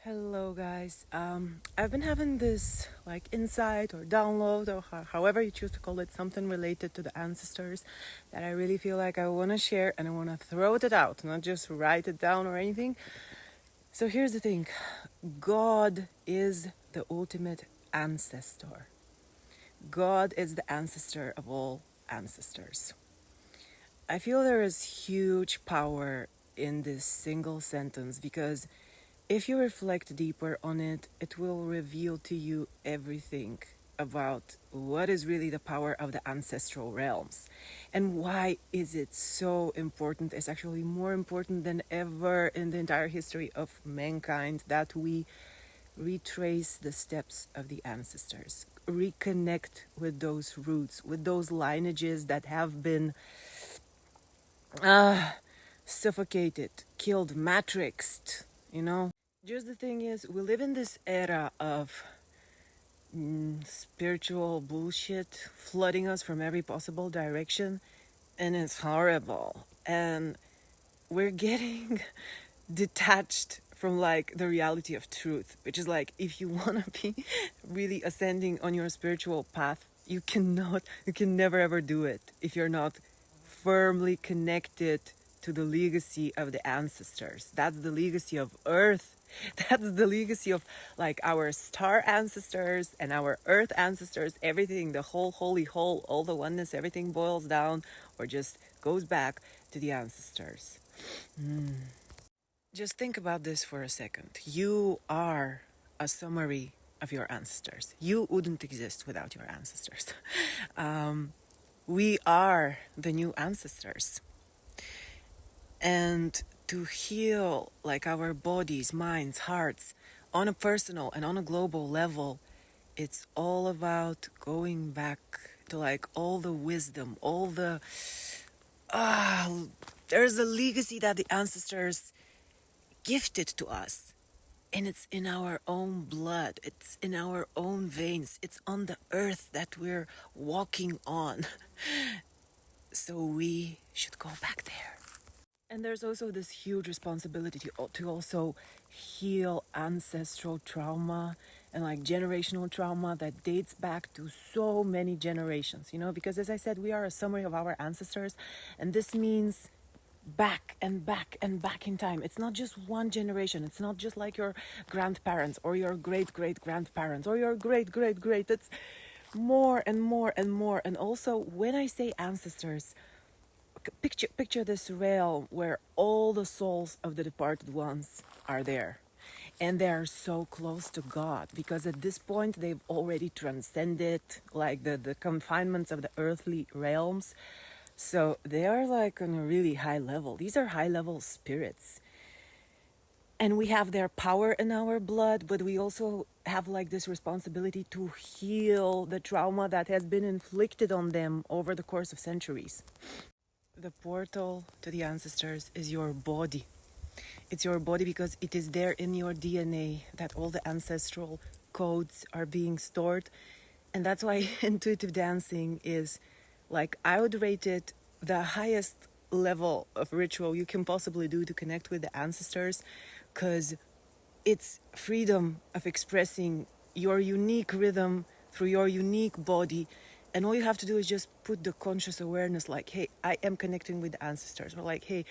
Hello, guys. I've been having this like insight or download or however you choose to call it, something related to the ancestors that I really feel like I want to share and I want to throw it out, not just write it down or anything. So here's the thing: God is the ultimate ancestor. God is the ancestor of all ancestors. I feel there is huge power in this single sentence because if you reflect deeper on it, it will reveal to you everything about what is really the power of the ancestral realms and why is it so important. It's actually more important than ever in the entire history of mankind that we retrace the steps of the ancestors, reconnect with those roots, with those lineages that have been uh, suffocated, killed, matrixed, you know. Just the thing is, we live in this era of spiritual bullshit flooding us from every possible direction, and it's horrible. And we're getting detached from like the reality of truth, which is like if you want to be really ascending on your spiritual path, you can never ever do it if you're not firmly connected to the legacy of the ancestors. That's the legacy of Earth. That's the legacy of like our star ancestors and our Earth ancestors. Everything, the whole holy whole, all the oneness, everything boils down or just goes back to the ancestors. Just think about this for a second. You are a summary of your ancestors. You wouldn't exist without your ancestors. We are the new ancestors. And to heal like our bodies, minds, hearts on a personal and on a global level, it's all about going back to like all the wisdom, all the there's a legacy that the ancestors gifted to us. And it's in our own blood, it's in our own veins, it's on the earth that we're walking on. So we should go back there. And there's also this huge responsibility to also heal ancestral trauma and like generational trauma that dates back to so many generations, you know, because as I said, we are a summary of our ancestors, and this means back and back and back in time. It's not just one generation, it's not just like your grandparents or your great great grandparents or your great great great. It's more and more and more. And also, when I say ancestors, picture this realm where all the souls of the departed ones are there, and they are so close to God because at this point they've already transcended like the confinements of the earthly realms. So they are like on a really high level. These are high level spirits, and we have their power in our blood, but we also have like this responsibility to heal the trauma that has been inflicted on them over the course of centuries. The portal to the ancestors is your body. It's your body because it is there in your DNA that all the ancestral codes are being stored. And that's why intuitive dancing is like, I would rate it the highest level of ritual you can possibly do to connect with the ancestors, because it's freedom of expressing your unique rhythm through your unique body. And all you have to do is just put the conscious awareness like, hey, I am connecting with the ancestors, or like, hey,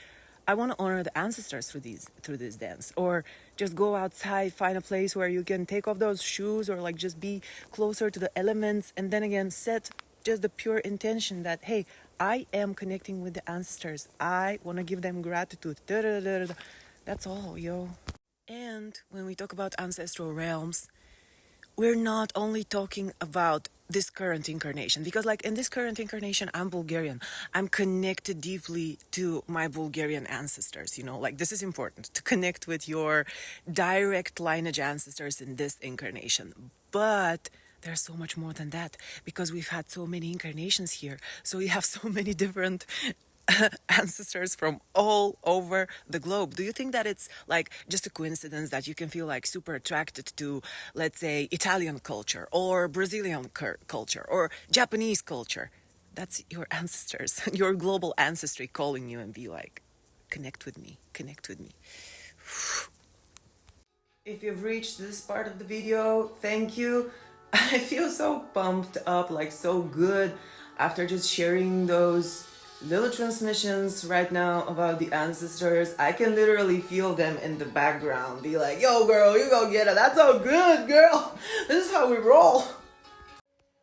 I want to honor the ancestors through this dance. Or just go outside, find a place where you can take off those shoes, or like just be closer to the elements, and then again set just the pure intention that, hey, I am connecting with the ancestors, I want to give them gratitude. That's all, yo. And when we talk about ancestral realms, we're not only talking about this current incarnation, because like in this current incarnation, I'm Bulgarian. I'm connected deeply to my Bulgarian ancestors, you know, like this is important to connect with your direct lineage ancestors in this incarnation. But there's so much more than that because we've had so many incarnations here. So we have so many different ancestors from all over the globe. Do you think that it's like just a coincidence that you can feel like super attracted to, let's say, Italian culture or Brazilian culture or Japanese culture? That's your ancestors, your global ancestry calling you and be like, connect with me, connect with me. If you've reached this part of the video, thank you. I feel so pumped up, like so good after just sharing those little transmissions right now about the ancestors. I can literally feel them in the background be like, yo girl, you go get it. That's so good, girl. This is how we roll.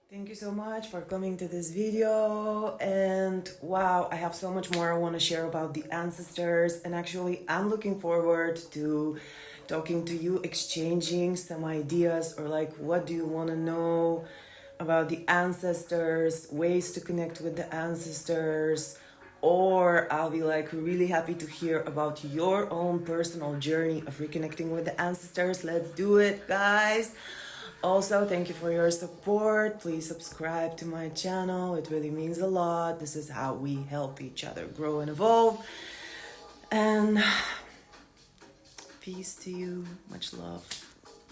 Thank you so much for coming to this video, and wow, I have so much more I want to share about the ancestors, and actually I'm looking forward to talking to you, exchanging some ideas, or like what do you want to know about the ancestors, ways to connect with the ancestors, or I'll be like really happy to hear about your own personal journey of reconnecting with the ancestors. Let's do it, guys. Also, thank you for your support. Please subscribe to my channel. It really means a lot. This is how we help each other grow and evolve. And peace to you. Much love.